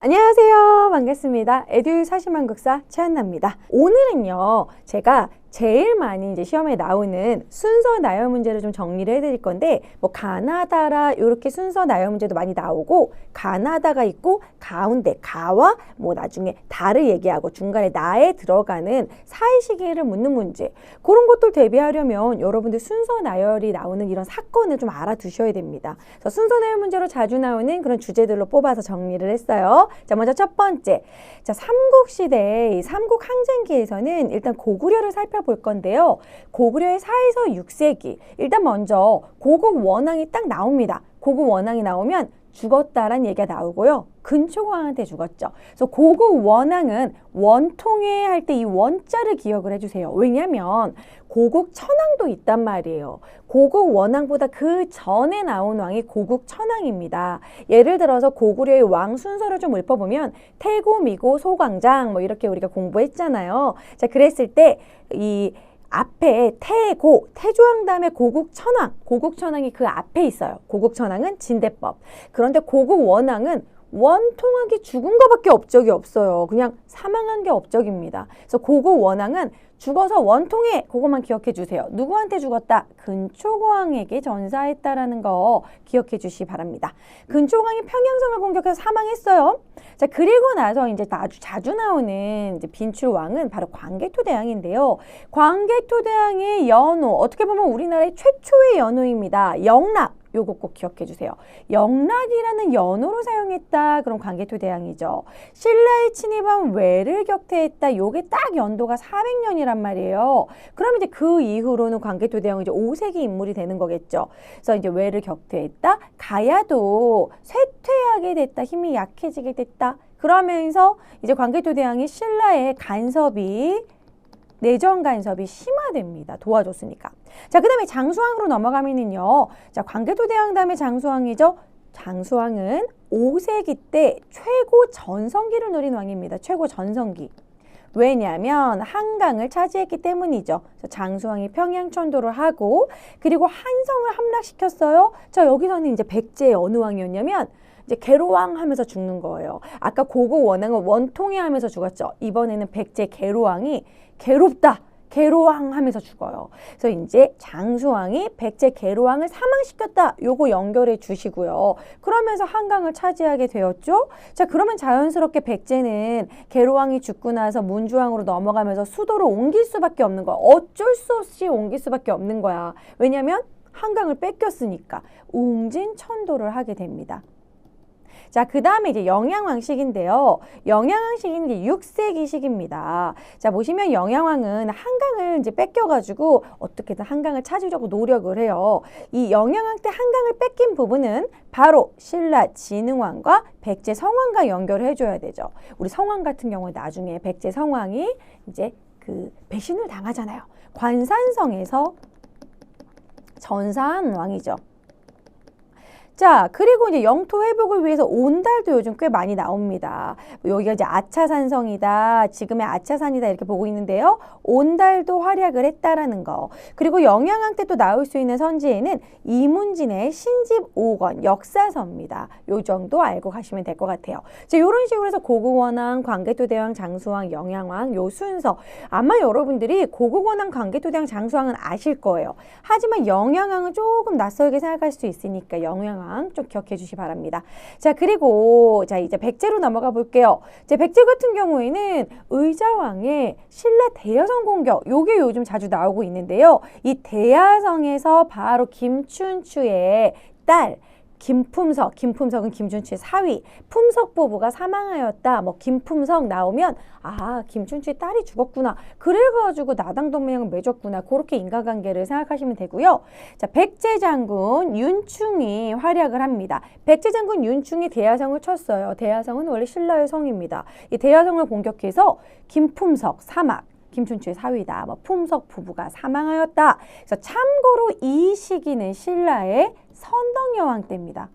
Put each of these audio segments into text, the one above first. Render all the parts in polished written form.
안녕하세요. 반갑습니다. 에듀 사시만국사 최한나입니다. 오늘은요, 제가 제일 많이 이제 시험에 나오는 순서 나열 문제를 좀 정리를 해드릴 건데, 뭐 가나다라 이렇게 순서 나열 문제도 많이 나오고, 가나다가 있고 가운데 가와 뭐 나중에 다를 얘기하고 중간에 나에 들어가는 사이 시기를 묻는 문제, 그런 것들 대비하려면 여러분들 순서 나열이 나오는 이런 사건을 좀 알아두셔야 됩니다. 그래서 순서 나열 문제로 자주 나오는 그런 주제들로 뽑아서 정리를 했어요. 자, 먼저 첫 번째. 자, 삼국시대 이 삼국 항쟁기에서는 일단 고구려를 살펴볼 건데요. 고구려의 4에서 6세기. 일단 먼저 고국 원왕이 딱 나옵니다. 고국 원왕이 나오면 죽었다란 얘기가 나오고요. 근초광한테 죽었죠. 그래서 고국 원왕은 원통해 할 때 이 원자를 기억을 해주세요. 왜냐하면 고국 천왕도 있단 말이에요. 고국 원왕보다 그 전에 나온 왕이 고국 천왕입니다. 예를 들어서 고구려의 왕 순서를 좀 읊어보면 태고, 미고, 소광장 뭐 이렇게 우리가 공부했잖아요. 자, 그랬을 때 이 앞에 태고, 태조왕 다음에 고국 천왕, 고국 천왕이 그 앞에 있어요. 고국 천왕은 진대법. 그런데 고국 원왕은 원통하게 죽은 것밖에 업적이 없어요. 그냥 사망한 게 업적입니다. 그래서 고국 원왕은 죽어서 원통해, 그것만 기억해 주세요. 누구한테 죽었다? 근초고왕에게 전사했다라는 거 기억해 주시기 바랍니다. 근초고왕이 평양성을 공격해서 사망했어요. 자, 그리고 나서 이제 아주 자주 나오는 이제 빈출왕은 바로 광개토대왕인데요. 광개토대왕의 연호, 어떻게 보면 우리나라의 최초의 연호입니다. 영락. 요거 꼭 기억해 주세요. 영락이라는 연호로 사용했다. 그럼 광개토대왕이죠. 신라에 침입한 왜를 격퇴했다. 요게 딱 연도가 400년이란 말이에요. 그러면 이제 그 이후로는 광개토대왕은 이제 5세기 인물이 되는 거겠죠. 그래서 이제 왜를 격퇴했다. 가야도 쇠퇴하게 됐다. 힘이 약해지게 됐다. 그러면서 이제 광개토대왕이 신라의 간섭이 내정 간섭이 심화됩니다. 도와줬으니까. 자, 그 다음에 장수왕으로 넘어가면은요. 자, 광개토대왕 다음에 장수왕이죠. 장수왕은 5세기 때 최고 전성기를 누린 왕입니다. 최고 전성기. 왜냐하면 한강을 차지했기 때문이죠. 장수왕이 평양 천도를 하고 그리고 한성을 함락시켰어요. 자, 여기서는 이제 백제의 어느 왕이었냐면 이제 계로왕 하면서 죽는 거예요. 아까 고국 원왕은 원통해 하면서 죽었죠. 이번에는 백제 계로왕이 괴롭다. 계로왕 하면서 죽어요. 그래서 이제 장수왕이 백제 계로왕을 사망시켰다. 요거 연결해 주시고요. 그러면서 한강을 차지하게 되었죠. 자, 그러면 자연스럽게 백제는 계로왕이 죽고 나서 문주왕으로 넘어가면서 수도를 옮길 수밖에 없는 거야. 어쩔 수 없이 옮길 수밖에 없는 거야. 왜냐면 한강을 뺏겼으니까 웅진천도를 하게 됩니다. 자, 그 다음에 이제 영양왕식인데요. 영양왕식은 이제 6세기식입니다. 자, 보시면 영양왕은 한강을 이제 뺏겨가지고 어떻게든 한강을 찾으려고 노력을 해요. 이 영양왕 때 한강을 뺏긴 부분은 바로 신라 진흥왕과 백제 성왕과 연결을 해줘야 되죠. 우리 성왕 같은 경우에 나중에 백제 성왕이 이제 그 배신을 당하잖아요. 관산성에서 전사한 왕이죠. 자, 그리고 이제 영토 회복을 위해서 온달도 요즘 꽤 많이 나옵니다. 여기가 이제 아차산성이다, 지금의 아차산이다 이렇게 보고 있는데요. 온달도 활약을 했다라는 거. 그리고 영양왕 때 또 나올 수 있는 선지에는 이문진의 신집 5권 역사서입니다. 요 정도 알고 가시면 될 것 같아요. 자, 이런 식으로 해서 고국원왕, 광개토대왕, 장수왕, 영양왕 요 순서. 아마 여러분들이 고국원왕, 광개토대왕, 장수왕은 아실 거예요. 하지만 영양왕은 조금 낯설게 생각할 수 있으니까 영양왕 좀 기억해 주시기 바랍니다. 자, 그리고 자, 이제 백제로 넘어가 볼게요. 자, 백제 같은 경우에는 의자왕의 신라 대여성 공격, 요게 요즘 자주 나오고 있는데요. 이 대야성에서 바로 김춘추의 딸 김품석, 김품석은 김춘추의 사위, 품석 부부가 사망하였다. 뭐 김품석 나오면 아, 김춘추의 딸이 죽었구나. 그래가지고 나당동맹을 맺었구나. 그렇게 인과관계를 생각하시면 되고요. 자, 백제 장군 윤충이 활약을 합니다. 백제 장군 윤충이 대야성을 쳤어요. 대야성은 원래 신라의 성입니다. 이 대야성을 공격해서 김품석 사막, 김춘추의 사위다. 뭐 품석 부부가 사망하였다. 그래서 참고로 이 시기는 신라의 선덕여왕 때입니다.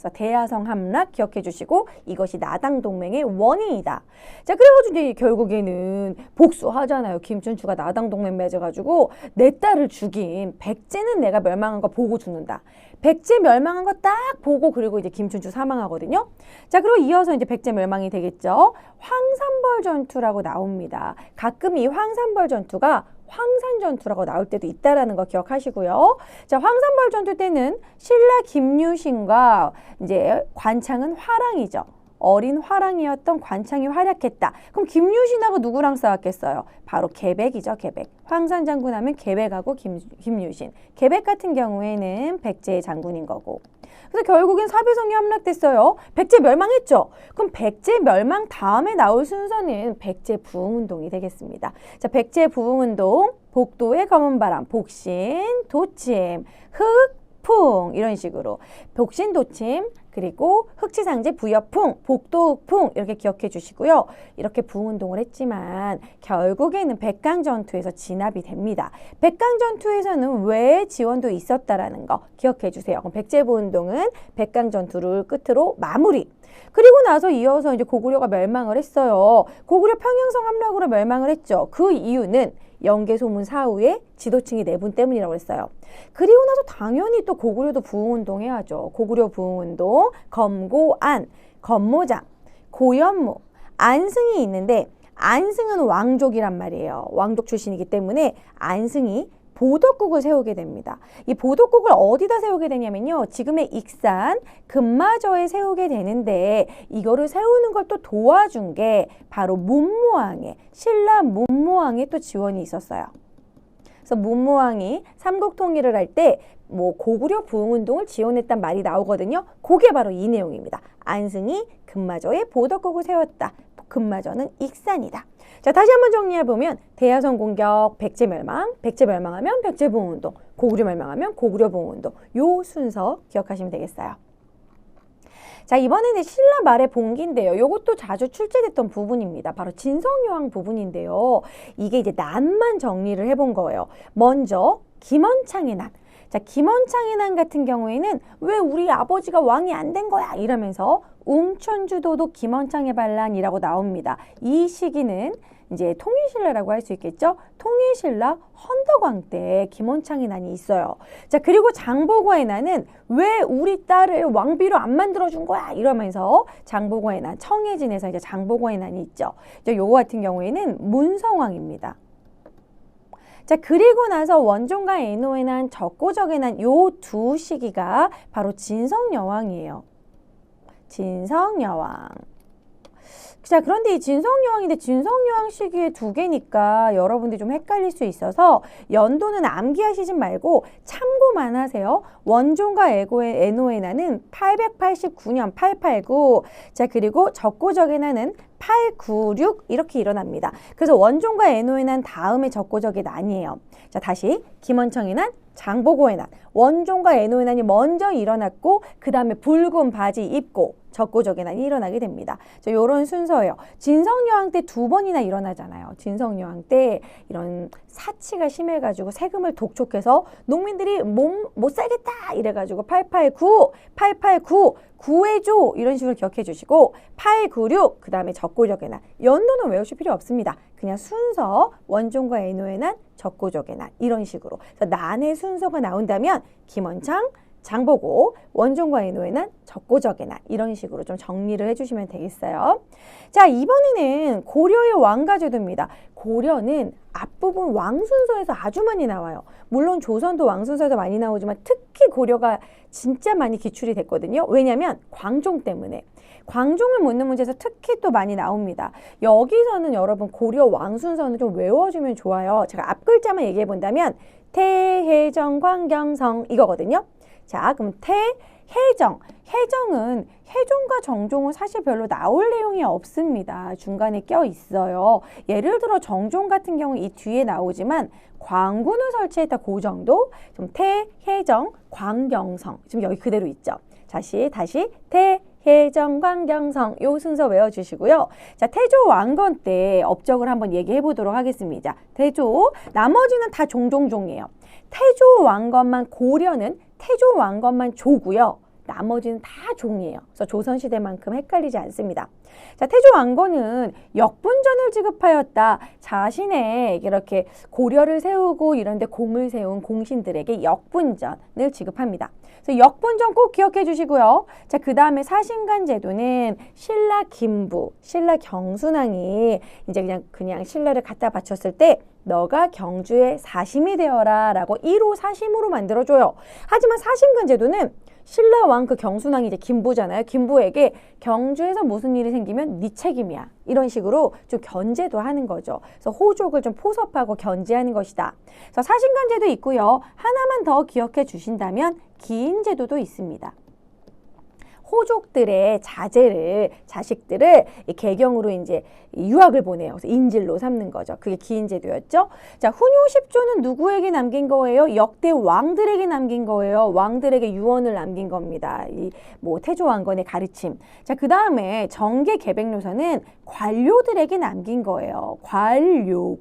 그래서 대야성 함락 기억해 주시고 이것이 나당 동맹의 원인이다. 자, 그래가지고 이제 결국에는 복수하잖아요. 김춘추가 나당 동맹 맺어가지고 내 딸을 죽인 백제는 내가 멸망한 거 보고 죽는다. 백제 멸망한 거 딱 보고 그리고 이제 김춘추 사망하거든요. 자, 그리고 이어서 이제 백제 멸망이 되겠죠. 황산벌 전투라고 나옵니다. 가끔 이 황산벌 전투가 황산 전투라고 나올 때도 있다라는 거 기억하시고요. 자, 황산벌 전투 때는 신라 김유신과 이제 관창은 화랑이죠. 어린 화랑이었던 관창이 활약했다. 그럼 김유신하고 누구랑 싸웠겠어요? 바로 계백이죠, 계백. 황산 장군 하면 계백하고 김유신. 계백 같은 경우에는 백제의 장군인 거고. 그래서 결국엔 사비성이 함락됐어요. 백제 멸망했죠. 그럼 백제 멸망 다음에 나올 순서는 백제 부흥운동이 되겠습니다. 자, 백제 부흥운동, 복도의 검은 바람, 복신, 도침, 흑풍 이런 식으로 복신, 도침, 그리고 흑치상제, 부여풍, 복도흑풍 이렇게 기억해 주시고요. 이렇게 부흥운동을 했지만 결국에는 백강전투에서 진압이 됩니다. 백강전투에서는 왜 지원도 있었다라는 거 기억해 주세요. 그럼 백제부운동은 백강전투를 끝으로 마무리. 그리고 나서 이어서 이제 고구려가 멸망을 했어요. 고구려 평양성 함락으로 멸망을 했죠. 그 이유는 영계소문 사후에 지도층이 내분 때문이라고 했어요. 그리고 나서 당연히 또 고구려도 부흥운동 해야죠. 고구려 부흥운동, 검고안, 검모장, 고연무, 안승이 있는데 안승은 왕족이란 말이에요. 왕족 출신이기 때문에 안승이 보덕국을 세우게 됩니다. 이 보덕국을 어디다 세우게 되냐면요. 지금의 익산, 금마저에 세우게 되는데 이거를 세우는 걸 또 도와준 게 바로 문무왕의 신라 문무왕의 또 지원이 있었어요. 그래서 문무왕이 삼국통일을 할 때 뭐 고구려 부흥운동을 지원했단 말이 나오거든요. 그게 바로 이 내용입니다. 안승이 금마저에 보덕국을 세웠다. 금마저는 익산이다. 자, 다시 한번 정리해보면 대야성 공격, 백제 멸망, 백제 멸망하면 백제 부흥운동, 고구려 멸망하면 고구려 부흥운동 요 순서 기억하시면 되겠어요. 자, 이번에는 신라 말의 봉기인데요. 요것도 자주 출제됐던 부분입니다. 바로 진성여왕 부분인데요. 이게 이제 난만 정리를 해본 거예요. 먼저 김원창의 난. 자, 김원창의 난 같은 경우에는 왜 우리 아버지가 왕이 안 된 거야 이러면서 웅천주도도 김원창의 반란이라고 나옵니다. 이 시기는 이제 통일신라라고 할 수 있겠죠. 통일신라 헌덕왕 때 김원창의 난이 있어요. 자, 그리고 장보고의 난은 왜 우리 딸을 왕비로 안 만들어준 거야 이러면서 장보고의 난, 청해진에서 이제 장보고의 난이 있죠. 이제 요거 같은 경우에는 문성왕입니다. 자, 그리고 나서 원종과 애노의 난, 적고적의 난 요 두 시기가 바로 진성여왕이에요. 진성여왕. 자, 그런데 이 진성여왕인데 진성여왕 시기에 두 개니까 여러분들이 좀 헷갈릴 수 있어서 연도는 암기하시지 말고 참고만 하세요. 원종과 애노의 난은 889년 889. 자, 그리고 적고적의 난은 896 이렇게 일어납니다. 그래서 원종과 애노의 난 다음에 적고적의 난이에요. 자, 다시 김원청의 난, 장보고의 난, 원종과 애노의 난이 먼저 일어났고 그 다음에 붉은 바지 입고 적고적의 난이 일어나게 됩니다. 자, 요런 순서예요. 진성여왕 때 두 번이나 일어나잖아요. 진성여왕 때 이런 사치가 심해가지고 세금을 독촉해서 농민들이 못 살겠다 이래가지고 889 구해줘 이런 식으로 기억해 주시고 896 그 다음에 적고적의 난 연도는 외우실 필요 없습니다. 그냥 순서 원종과 애노의 난, 적고적의 난 이런 식으로 그래서 난의 순서가 나온다면 김원창, 장보고, 원종과 애노의 난, 적고적의 난 이런 식으로 좀 정리를 해주시면 되겠어요. 자, 이번에는 고려의 왕가제도입니다. 고려는 앞부분 왕순서에서 아주 많이 나와요. 물론 조선도 왕순서에서 많이 나오지만 특히 고려가 진짜 많이 기출이 됐거든요. 왜냐하면 광종 때문에. 광종을 묻는 문제에서 특히 또 많이 나옵니다. 여기서는 여러분 고려 왕순서는 좀 외워주면 좋아요. 제가 앞 글자만 얘기해 본다면 태해정, 광경성 이거거든요. 자, 그럼 해정. 해정은 해종과 정종은 사실 별로 나올 내용이 없습니다. 중간에 껴 있어요. 예를 들어 정종 같은 경우 이 뒤에 나오지만 광군을 설치했다 그 정도. 좀 해정, 광경성. 지금 여기 그대로 있죠. 다시 해정, 광경성 요 순서 외워주시고요. 자, 태조 왕건 때 업적을 한번 얘기해 보도록 하겠습니다. 태조, 나머지는 다 종종종이에요. 태조 왕건만 고려는 태조 왕건만 조고요. 나머지는 다 종이에요. 그래서 조선시대만큼 헷갈리지 않습니다. 자, 태조 왕건은 역분전을 지급하였다. 자신의 이렇게 고려를 세우고 이런 데 공을 세운 공신들에게 역분전을 지급합니다. 그래서 역분전 꼭 기억해 주시고요. 자, 그 다음에 사신관 제도는 신라 김부, 신라 경순왕이 이제 그냥 신라를 갖다 바쳤을 때 너가 경주의 사심이 되어라 라고 1호 사심으로 만들어줘요. 하지만 사신관 제도는 신라 왕 그 경순왕이 이제 김부잖아요. 김부에게 경주에서 무슨 일이 생기면 네 책임이야. 이런 식으로 좀 견제도 하는 거죠. 그래서 호족을 좀 포섭하고 견제하는 것이다. 그래서 사신관 제도 있고요. 하나만 더 기억해 주신다면 기인 제도도 있습니다. 호족들의 자제를, 자식들을 개경으로 이제 유학을 보내요. 그래서 인질로 삼는 거죠. 그게 기인제도였죠. 자, 훈요 10조는 누구에게 남긴 거예요? 역대 왕들에게 남긴 거예요. 왕들에게 유언을 남긴 겁니다. 이 뭐 태조 왕건의 가르침. 자, 그 다음에 정계 계백료서는 관료들에게 남긴 거예요. 관료,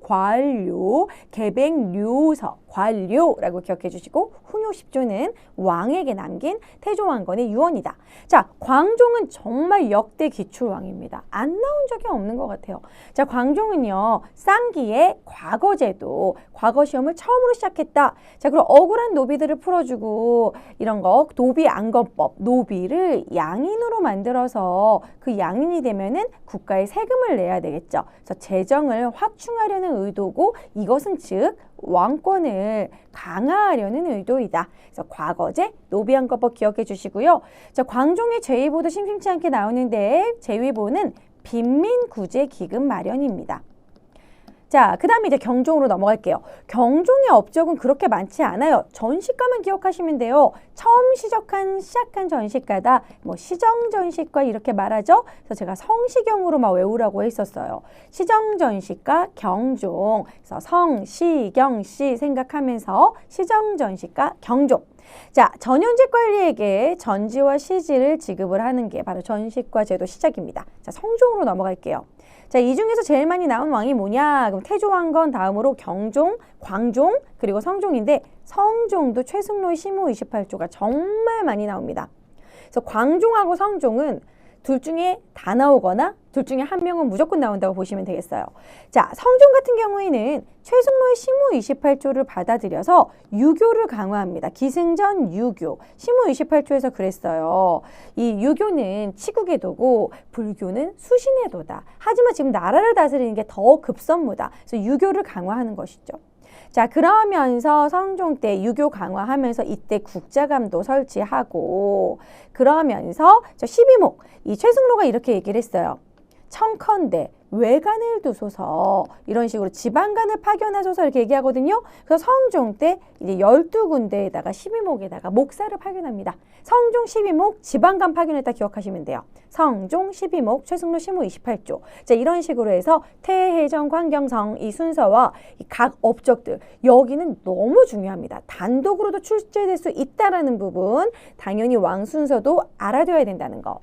계백료서, 관료라고 기억해 주시고 훈요 10조는 왕에게 남긴 태조 왕건의 유언이다. 자, 광종은 정말 역대 기출왕입니다. 안 나온 적이 없는 것 같아요. 자, 광종은요, 쌍기의 과거제도, 과거 시험을 처음으로 시작했다. 자, 그리고 억울한 노비들을 풀어주고 이런 거, 노비 안건법, 노비를 양인으로 만들어서 그 양인이 되면은 국가에 세금을 내야 되겠죠. 그래서 재정을 확충하려는 의도고 이것은 즉 왕권을 강화하려는 의도이다. 그래서 과거제, 노비안건법 기억해 주시고요. 자, 광종의 제2보도 심심치 않게 나오는데 제2보는 빈민구제 기금 마련입니다. 자, 그 다음에 이제 경종으로 넘어갈게요. 경종의 업적은 그렇게 많지 않아요. 전시가만 기억하시면 돼요. 처음 시작한 전시가다. 뭐 시정전시가 이렇게 말하죠. 그래서 제가 성시경으로 막 외우라고 했었어요. 시정전시가 경종. 그래서 성시경시 생각하면서 시정전시가 경종. 자, 전현직 관리에게 전지와 시지를 지급을 하는 게 바로 전시과 제도 시작입니다. 자, 성종으로 넘어갈게요. 자, 이 중에서 제일 많이 나온 왕이 뭐냐? 그럼 태조왕건 다음으로 경종, 광종, 그리고 성종인데 성종도 최승로의 심호 28조가 정말 많이 나옵니다. 그래서 광종하고 성종은 둘 중에 다 나오거나 둘 중에 한 명은 무조건 나온다고 보시면 되겠어요. 자, 성종 같은 경우에는 최승로의 심호 28조를 받아들여서 유교를 강화합니다. 기승전 유교. 심호 28조에서 그랬어요. 이 유교는 치국의 도고 불교는 수신의 도다. 하지만 지금 나라를 다스리는 게 더 급선무다. 그래서 유교를 강화하는 것이죠. 자, 그러면서 성종 때 유교 강화하면서 이때 국자감도 설치하고 그러면서 저 12목, 이 최승로가 이렇게 얘기를 했어요. 청컨대 외관을 두소서 이런 식으로 지방간을 파견하소서 이렇게 얘기하거든요. 그래서 성종 때 이제 12군데에다가 12목에다가 목사를 파견합니다. 성종 12목 지방간 파견했다 기억하시면 돼요. 성종 12목 최승로 심호 28조. 자, 이런 식으로 해서 태해정 광경성 이 순서와 이 각 업적들 여기는 너무 중요합니다. 단독으로도 출제될 수 있다라는 부분 당연히 왕 순서도 알아둬야 된다는 거.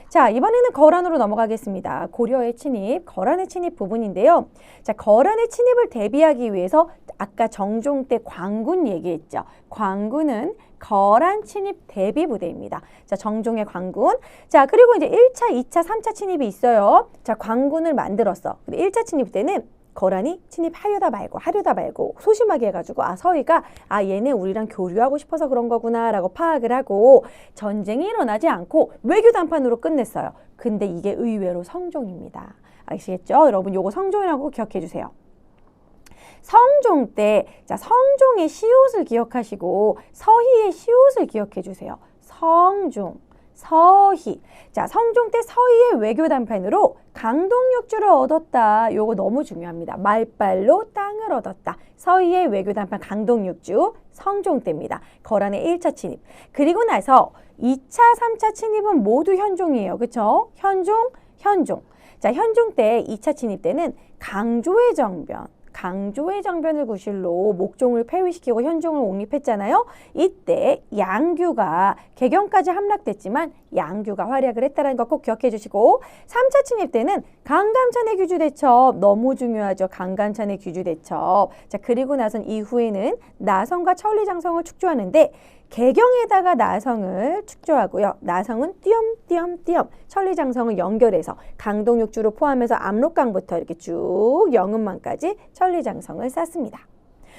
자, 이번에는 거란으로 넘어가겠습니다. 고려의 침입, 거란의 침입 부분인데요. 자, 거란의 침입을 대비하기 위해서 아까 정종 때 광군 얘기했죠. 광군은 거란 침입 대비 부대입니다. 자, 정종의 광군. 자, 그리고 이제 1차, 2차, 3차 침입이 있어요. 자, 광군을 만들었어. 근데 1차 침입 때는 거란이 침입하려다 말고 소심하게 해가지고 서희가 얘네 우리랑 교류하고 싶어서 그런 거구나 라고 파악을 하고 전쟁이 일어나지 않고 외교談판으로 끝냈어요. 근데 이게 의외로 성종입니다. 아시겠죠? 여러분 요거 성종이라고 기억해 주세요. 성종 때 자, 성종의 시옷을 기억하시고 서희의 시옷을 기억해 주세요. 성종, 서희. 자, 성종 때 서희의 외교談판으로 강동육주를 얻었다. 요거 너무 중요합니다. 말발로 땅을 얻었다. 서희의 외교談판 강동육주 성종 때입니다. 거란의 1차 침입. 그리고 나서 2차, 3차 침입은 모두 현종이에요. 그쵸? 현종. 자, 현종 때 2차 침입 때는 강조의 정변을 구실로 목종을 폐위시키고 현종을 옹립했잖아요. 이때 양규가 개경까지 함락됐지만 양규가 활약을 했다는 거 꼭 기억해 주시고 3차 침입 때는 강감찬의 귀주대첩 너무 중요하죠. 강감찬의 귀주대첩. 자 그리고 나선 이후에는 나성과 천리장성을 축조하는데 개경에다가 나성을 축조하고요. 나성은 띄엄띄엄띄엄 천리장성을 연결해서 강동육주를 포함해서 압록강부터 이렇게 쭉 영흥만까지 천리장성을 쌓습니다.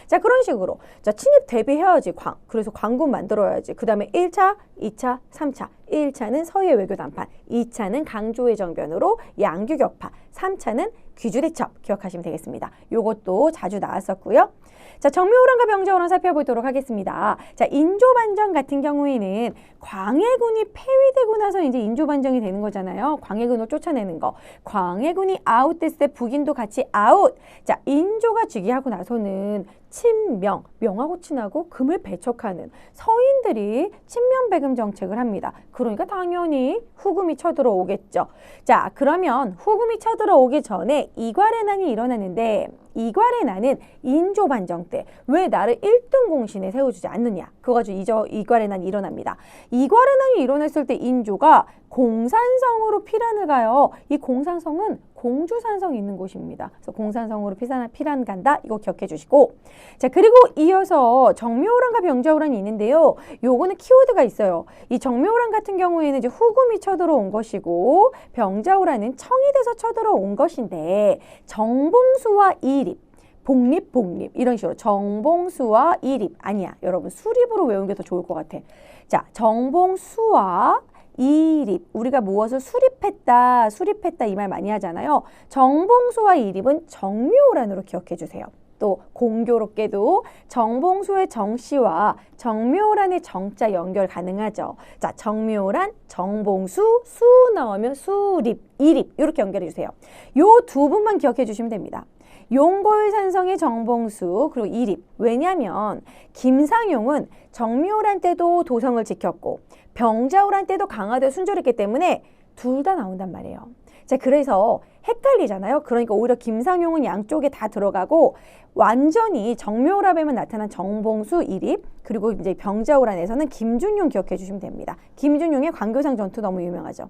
자 그런 식으로 자 침입 대비해야지 그래서 광군 만들어야지. 그 다음에 1차, 2차, 3차 1차는 서해 외교 단판 2차는 강조의 정변으로 양규 격파 3차는 귀주대첩 기억하시면 되겠습니다. 요것도 자주 나왔었고요. 자 정묘호란과 병자호란 살펴보도록 하겠습니다. 자 인조반정 같은 경우에는 광해군이 폐위되고 나서 이제 인조반정이 되는 거잖아요. 광해군을 쫓아내는 거. 광해군이 아웃됐을 때 북인도 같이 아웃. 자 인조가 즉위하고 나서는 친명, 명하고 친하고 금을 배척하는 서인들이 친명배금 정책을 합니다. 그러니까 당연히 후금이 쳐들어오겠죠. 자 그러면 후금이 쳐들어오기 전에 이괄의 난이 일어나는데 이괄의 난은 인조반정 때 왜 나를 1등 공신에 세워주지 않느냐. 그거 가지고 이괄의 난이 일어납니다. 이괄의 난이 일어났을 때 인조가 공산성으로 피란을 가요. 이 공산성은 공주산성이 있는 곳입니다. 그래서 공산성으로 피란 간다. 이거 기억해 주시고 자 그리고 이어서 정묘호란과 병자호란이 있는데요. 요거는 키워드가 있어요. 이 정묘호란 같은 경우에는 이제 후금이 쳐들어온 것이고 병자호란은 청이 돼서 쳐들어온 것인데 정봉수와 이립 복립 이런 식으로 정봉수와 이립 아니야 여러분 수립으로 외우는 게 더 좋을 것 같아. 자 정봉수와 이립 우리가 무엇을 수립했다 이 말 많이 하잖아요. 정봉수와 이립은 정묘호란으로 기억해 주세요. 또 공교롭게도 정봉수의 정씨와 정묘호란의 정자 연결 가능하죠. 자 정묘호란 정봉수 수 나오면 수립 이립 이렇게 연결해 주세요. 요 두 분만 기억해 주시면 됩니다. 용골산성의 정봉수 그리고 이립 왜냐하면 김상용은 정묘호란 때도 도성을 지켰고 병자호란 때도 강화도에 순조했기 때문에 둘 다 나온단 말이에요. 자 그래서 헷갈리잖아요. 그러니까 오히려 김상용은 양쪽에 다 들어가고 완전히 정묘호란에만 나타난 정봉수 이립 그리고 이제 병자호란에서는 김준용 기억해 주시면 됩니다. 김준용의 광교상 전투 너무 유명하죠.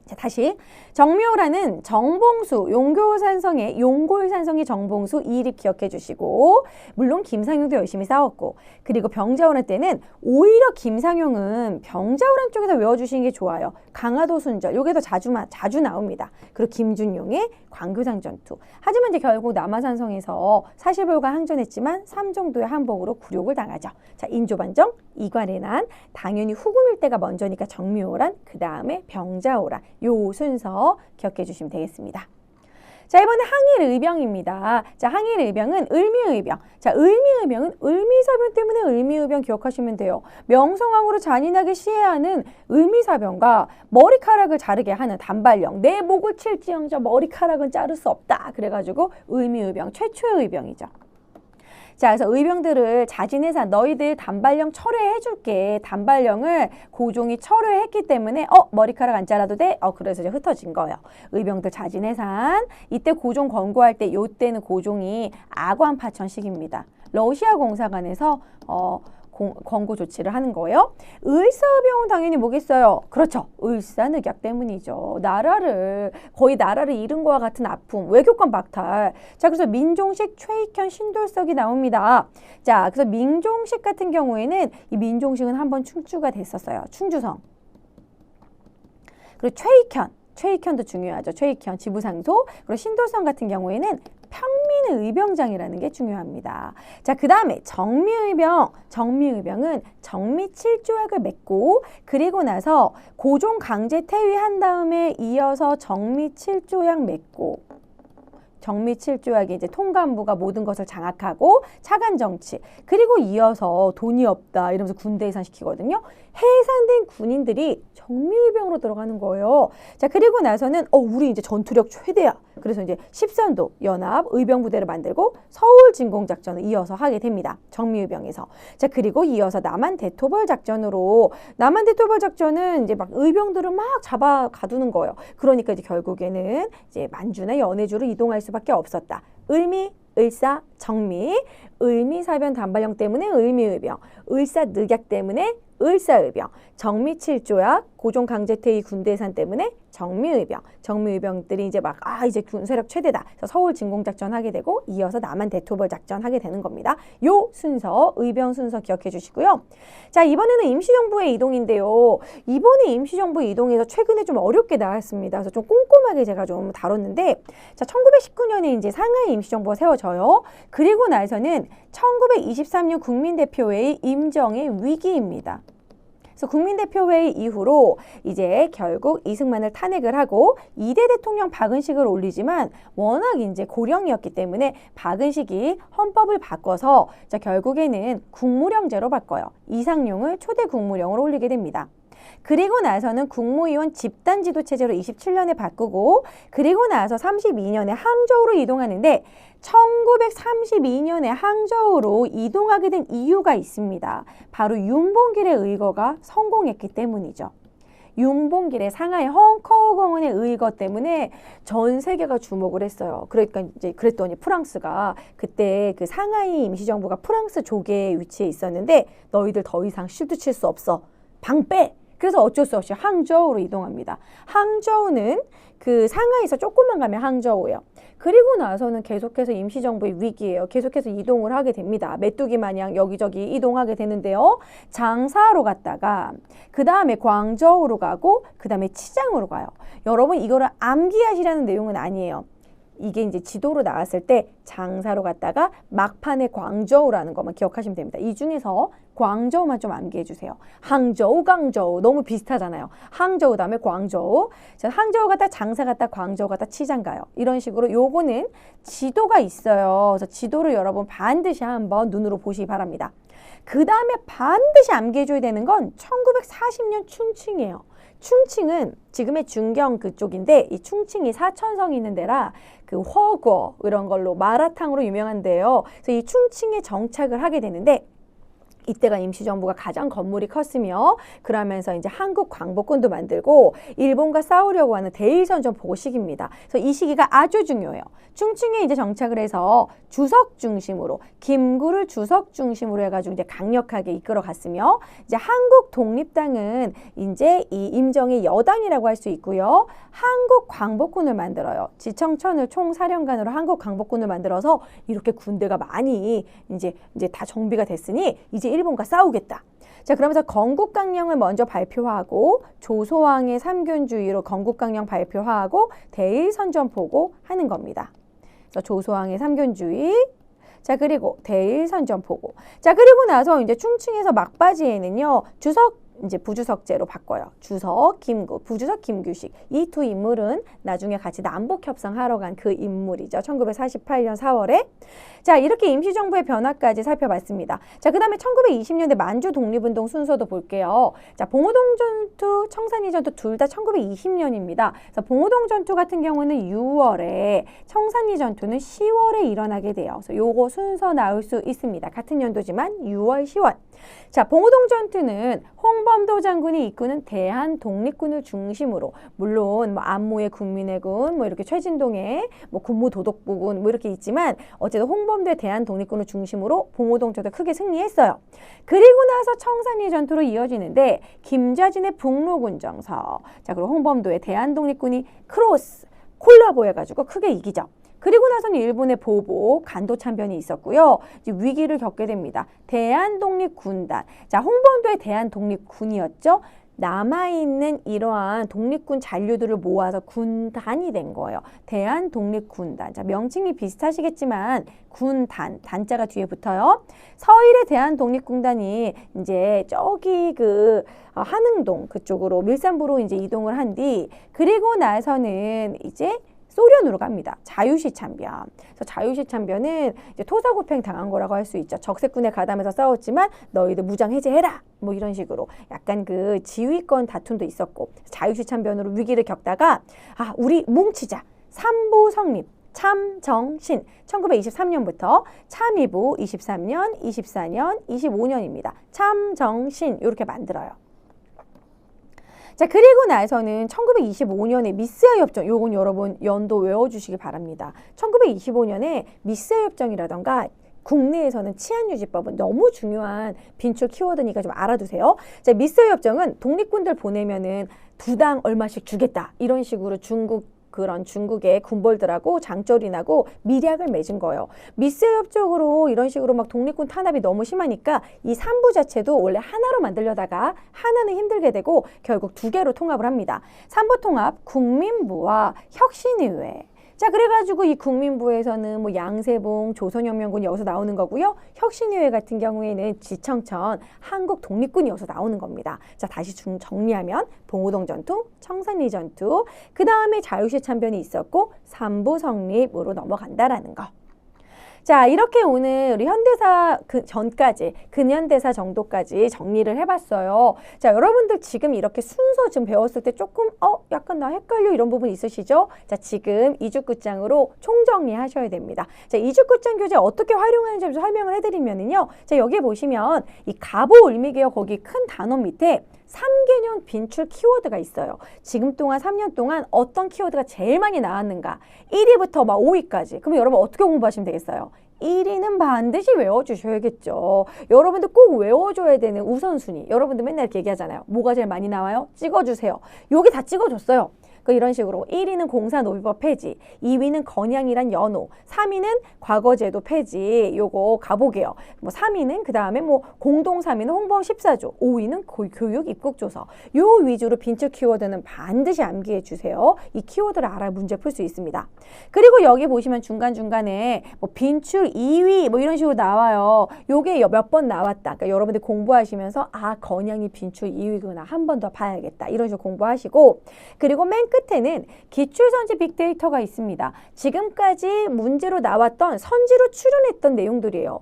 자 다시 정묘호란은 정봉수 용골산성의 정봉수 이립 기억해 주시고 물론 김상용도 열심히 싸웠고 그리고 병자호란 때는 오히려 김상용은 병자호란 쪽에서 외워주시는 게 좋아요. 강화도 순절 요게 더 자주 나옵니다. 그리고 김준용의 광교상 전투 하지만 이제 결국 남한산성에서 사실불가 항전했지만 삼정도의 항복으로 굴욕을 당하죠. 자 인조반정 이괄의 난 당연히 후금일 때가 먼저니까 정묘호란 그 다음에 병자호란 요 순서 기억해 주시면 되겠습니다. 자 이번에 항일의병입니다. 자 항일의병은 을미의병. 자 을미의병은 을미사변 때문에 을미의병 기억하시면 돼요. 명성황후를 잔인하게 시해하는 을미사변과 머리카락을 자르게 하는 단발령 내 목을 칠지언정 머리카락은 자를 수 없다. 그래가지고 을미의병 최초의 의병이죠. 자, 그래서 의병들을 자진해서 너희들 단발령 철회해줄게. 단발령을 고종이 철회했기 때문에 머리카락 안 잘라도 돼? 그래서 이제 흩어진 거예요. 의병들 자진해산. 이때 고종 권고할 때 요때는 고종이 아관파천식입니다. 러시아 공사관에서 권고 조치를 하는 거예요. 을사의병은 당연히 뭐겠어요? 그렇죠. 을사늑약 때문이죠. 거의 나라를 잃은 거와 같은 아픔, 외교권 박탈. 자, 그래서 민종식, 최익현, 신돌석이 나옵니다. 자, 그래서 민종식 같은 경우에는 이 민종식은 한번 충주가 됐었어요. 충주성. 그리고 최익현도 중요하죠. 최익현, 지부상소. 그리고 신돌성 같은 경우에는 평민의 의병장이라는 게 중요합니다. 자, 그 다음에 정미의병은 정미 7조약을 맺고 그리고 나서 고종 강제 퇴위한 다음에 이어서 정미 7조약 맺고 정미 7조약이 이제 통감부가 모든 것을 장악하고 차관 정치 그리고 이어서 돈이 없다 이러면서 군대 해산시키거든요. 해산된 군인들이 정미의병으로 들어가는 거예요. 자 그리고 나서는 우리 이제 전투력 최대야. 그래서 이제 13도 연합 의병부대를 만들고 서울 진공작전을 이어서 하게 됩니다. 정미의병에서. 자 그리고 이어서 남한 대토벌 작전으로 남한 대토벌 작전은 이제 막 의병들을 막 잡아 가두는 거예요. 그러니까 이제 결국에는 이제 만주나 연해주로 이동할 수밖에 없었다. 을미, 을사, 정미, 을미사변 단발령 때문에 을미의병, 을사늑약 때문에 을사의병, 정미칠조약, 고종강제퇴위 군대해산 때문에 정미의병, 정미의병들이 이제 막 이제 군세력 최대다. 그래서 서울 진공작전 하게 되고 이어서 남한 대토벌 작전 하게 되는 겁니다. 요 순서, 의병 순서 기억해 주시고요. 자, 이번에는 임시정부의 이동인데요. 이번에 임시정부 이동에서 최근에 좀 어렵게 나왔습니다. 그래서 좀 꼼꼼하게 제가 좀 다뤘는데, 자, 1919년에 이제 상하이 임시정부가 세워져요. 그리고 나서는 1923년 국민대표회의 임정의 위기입니다. 그래서 국민대표회의 이후로 이제 결국 이승만을 탄핵을 하고 2대 대통령 박은식을 올리지만 워낙 이제 고령이었기 때문에 박은식이 헌법을 바꿔서 자, 결국에는 국무령제로 바꿔요. 이상용을 초대 국무령으로 올리게 됩니다. 그리고 나서는 국무위원 집단지도 체제로 27년에 바꾸고 그리고 나서 32년에 항저우로 이동하는데 1932년에 항저우로 이동하게 된 이유가 있습니다. 바로 윤봉길의 의거가 성공했기 때문이죠. 윤봉길의 상하이 헝커우공원의 의거 때문에 전 세계가 주목을 했어요. 그러니까 이제 그랬더니 프랑스가 그때 그 상하이 임시정부가 프랑스 조계에 위치해 있었는데 너희들 더 이상 쉴드 칠 수 없어. 방 빼! 그래서 어쩔 수 없이 항저우로 이동합니다. 항저우는 그 상하이에서 조금만 가면 항저우예요. 그리고 나서는 계속해서 임시정부의 위기예요. 계속해서 이동을 하게 됩니다. 메뚜기 마냥 여기저기 이동하게 되는데요. 장사로 갔다가 그 다음에 광저우로 가고 그 다음에 치장으로 가요. 여러분 이거를 암기하시라는 내용은 아니에요. 이게 이제 지도로 나왔을 때 장사로 갔다가 막판에 광저우라는 것만 기억하시면 됩니다. 이 중에서 광저우만 좀 암기해 주세요. 항저우, 광저우 너무 비슷하잖아요. 항저우 다음에 광저우. 자, 항저우 갔다 장사 갔다 광저우 갔다 치장 가요. 이런 식으로 요거는 지도가 있어요. 그래서 지도를 여러분 반드시 한번 눈으로 보시기 바랍니다. 그 다음에 반드시 암기해 줘야 되는 건 1940년 충칭이에요. 충칭은 지금의 중경 그쪽인데 이 충칭이 사천성이 있는 데라 그 허거 이런 걸로 마라탕으로 유명한데요. 그래서 이 충칭에 정착을 하게 되는데 이때가 임시정부가 가장 건물이 컸으며 그러면서 이제 한국 광복군도 만들고 일본과 싸우려고 하는 대일선전 보고 시기입니다. 그래서 이 시기가 아주 중요해요. 충칭에 이제 정착을 해서 주석 중심으로 김구를 주석 중심으로 해가지고 이제 강력하게 이끌어 갔으며 이제 한국 독립당은 이제 이 임정의 여당이라고 할 수 있고요. 한국 광복군을 만들어요. 지청천을 총사령관으로 한국 광복군을 만들어서 이렇게 군대가 많이 이제 다 정비가 됐으니 이제 일본과 싸우겠다. 자, 그러면서 건국강령을 먼저 발표하고 조소왕의 삼균주의로 건국강령 발표하고 대일선전포고 하는 겁니다. 그래서 조소왕의 삼균주의. 자, 그리고 대일선전포고. 자, 그리고 나서 이제 충칭에서 막바지에는요. 주석 이제 부주석제로 바꿔요. 주석, 김구, 부주석, 김규식. 이 두 인물은 나중에 같이 남북협상하러 간 그 인물이죠. 1948년 4월에. 자, 이렇게 임시정부의 변화까지 살펴봤습니다. 자, 그 다음에 1920년대 만주 독립운동 순서도 볼게요. 자, 봉오동 전투, 청산리 전투 둘 다 1920년입니다. 그래서 봉오동 전투 같은 경우는 6월에, 청산리 전투는 10월에 일어나게 돼요. 그래서 요거 순서 나올 수 있습니다. 같은 연도지만 6월, 10월. 자, 봉오동 전투는 홍범도 장군이 이끄는 대한 독립군을 중심으로 물론 뭐 안모의 국민의군, 뭐 이렇게 최진동의 뭐 군무도독부군 뭐 이렇게 있지만 어쨌든 홍범도의 대한 독립군을 중심으로 봉오동 전투 크게 승리했어요. 그리고 나서 청산리 전투로 이어지는데 김좌진의 북로군 정서, 자 그리고 홍범도의 대한 독립군이 크로스 콜라보해가지고 크게 이기죠. 그리고 나서는 일본의 보복, 간도 참변이 있었고요. 이제 위기를 겪게 됩니다. 대한독립군단. 자, 홍범도의 대한독립군이었죠. 남아있는 이러한 독립군 잔류들을 모아서 군단이 된 거예요. 대한독립군단. 자, 명칭이 비슷하시겠지만 군단, 단자가 뒤에 붙어요. 서일의 대한독립군단이 이제 저기 그 한흥동 그쪽으로 밀산부로 이제 이동을 한 뒤 그리고 나서는 이제 소련으로 갑니다. 자유시 참변. 그래서 자유시 참변은 이제 토사구팽 당한 거라고 할 수 있죠. 적색군에 가담해서 싸웠지만 너희들 무장 해제해라. 뭐 이런 식으로 약간 그 지휘권 다툼도 있었고 자유시 참변으로 위기를 겪다가 우리 뭉치자. 삼부 성립. 참정신 1923년부터 참의부 23년, 24년, 25년입니다. 참정신 이렇게 만들어요. 자, 그리고 나서는 1925년에 미스아 협정, 요건 여러분 연도 외워주시기 바랍니다. 1925년에 미스아 협정이라던가 국내에서는 치안유지법은 너무 중요한 빈출 키워드니까 좀 알아두세요. 자, 미세의 협정은 독립군들 보내면은 2당 얼마씩 주겠다. 이런 식으로 중국의 군벌들하고 장조리 나고 밀약을 맺은 거예요. 미세협적으로 이런 식으로 막 독립군 탄압이 너무 심하니까 이 3부 자체도 원래 하나로 만들려다가 하나는 힘들게 되고 결국 2개로 통합을 합니다. 3부 통합, 국민부와 혁신의회. 자, 그래가지고 이 국민부에서는 뭐 양세봉, 조선혁명군 여기서 나오는 거고요. 혁신의회 같은 경우에는 지청천, 한국 독립군이 여기서 나오는 겁니다. 자, 다시 정리하면 봉오동 전투, 청산리 전투, 그 다음에 자유시 참변이 있었고 3부 성립으로 넘어간다라는 거. 자, 이렇게 오늘 우리 현대사 근현대사 정도까지 정리를 해봤어요. 자, 여러분들 지금 이렇게 순서 지금 배웠을 때 조금 약간 나 헷갈려 이런 부분 있으시죠? 자, 지금 이주끝장으로 총정리 하셔야 됩니다. 자, 이주끝장 교재 어떻게 활용하는지 좀 설명을 해드리면은요. 자, 여기 보시면 이 가보 을미개혁 거기 큰 단어 밑에 3개년 빈출 키워드가 있어요. 지금 동안 3년 동안 어떤 키워드가 제일 많이 나왔는가? 1위부터 막 5위까지. 그럼 여러분 어떻게 공부하시면 되겠어요? 1위는 반드시 외워주셔야겠죠. 여러분들 꼭 외워줘야 되는 우선순위. 여러분들 맨날 이렇게 얘기하잖아요. 뭐가 제일 많이 나와요? 찍어주세요. 여기 다 찍어줬어요. 이런 식으로 1위는 공사노비법 폐지, 2위는 건양이란 연호, 3위는 과거제도 폐지, 요거 가보게요. 뭐 3위는 그 다음에 뭐 공동 3위는 홍보원 14조, 5위는 교육 입국조서. 요 위주로 빈출 키워드는 반드시 암기해 주세요. 이 키워드를 알아야 문제 풀 수 있습니다. 그리고 여기 보시면 중간중간에 뭐 빈출 2위 뭐 이런 식으로 나와요. 요게 몇 번 나왔다. 그러니까 여러분들 공부하시면서 건양이 빈출 2위구나. 한 번 더 봐야겠다. 이런 식으로 공부하시고, 그리고 맨 끝에는 기출선지 빅데이터가 있습니다. 지금까지 문제로 나왔던 선지로 출연했던 내용들이에요.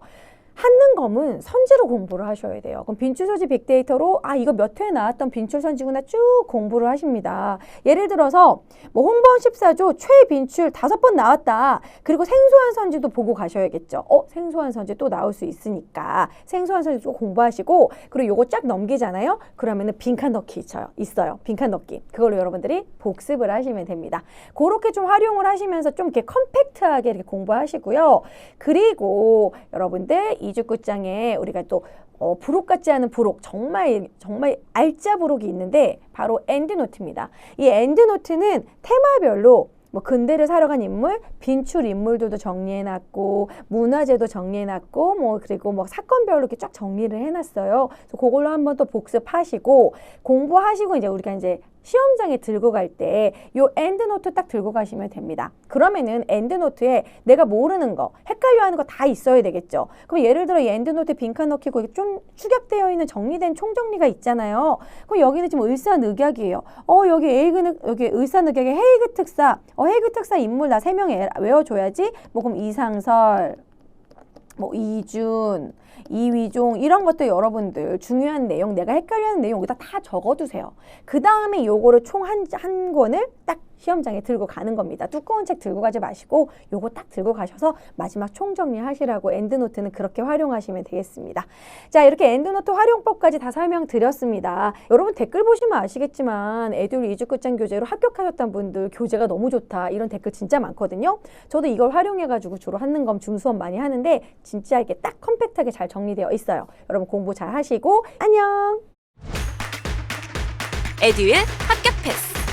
한능검은 선지로 공부를 하셔야 돼요. 그럼 빈출선지 빅데이터로 이거 몇 회에 나왔던 빈출선지구나 쭉 공부를 하십니다. 예를 들어서 뭐 홍보원 14조 최빈출 5번 나왔다. 그리고 생소한 선지도 보고 가셔야겠죠. 생소한 선지 또 나올 수 있으니까 생소한 선지 또 공부하시고, 그리고 요거 쫙 넘기잖아요. 그러면은 빈칸 넣기 있어요. 빈칸 넣기. 그걸로 여러분들이 복습을 하시면 됩니다. 그렇게 좀 활용을 하시면서 좀 이렇게 컴팩트하게 이렇게 공부하시고요. 그리고 여러분들 이주끝장에 우리가 또 부록 같지 않은 부록, 정말 알짜 부록이 있는데 바로 엔드노트입니다. 이 엔드노트는 테마별로 뭐 근대를 살아간 인물, 빈출 인물들도 정리해놨고, 문화재도 해놨고, 뭐 그리고 뭐 사건별로 이렇게 쫙 정리를 해놨어요. 그래서 그걸로 한번 또 복습하시고 공부하시고 이제 우리가 이제 시험장에 들고 갈 때 요 엔드노트 딱 들고 가시면 됩니다. 그러면은 엔드노트에 내가 모르는 거, 헷갈려하는 거 다 있어야 되겠죠. 그럼 예를 들어 이 엔드노트 빈칸 넣기고 좀 축약되어 있는 정리된 총정리가 있잖아요. 그럼 여기는 지금 을사늑약이에요. 여기 을사늑약의 헤이그 특사, 헤이그 특사 인물 나 3명 외워줘야지. 뭐 그럼 이상설, 뭐 이준, 이위종 이런 것도 여러분들 중요한 내용, 내가 헷갈려하는 내용 여기다 다 적어두세요. 그 다음에 요거를 총 한 권을 딱 시험장에 들고 가는 겁니다. 두꺼운 책 들고 가지 마시고 요거 딱 들고 가셔서 마지막 총정리 하시라고 엔드노트는 그렇게 활용하시면 되겠습니다. 자, 이렇게 엔드노트 활용법까지 다 설명드렸습니다. 여러분 댓글 보시면 아시겠지만 에듀윌 이주끝장 교재로 합격하셨던 분들 교재가 너무 좋다 이런 댓글 진짜 많거든요. 저도 이걸 활용해가지고 주로 한능검 줌수업 많이 하는데 진짜 이렇게 딱 컴팩트하게 잘 정리되어 있어요. 여러분 공부 잘 하시고 안녕. 에듀윌 합격 패스.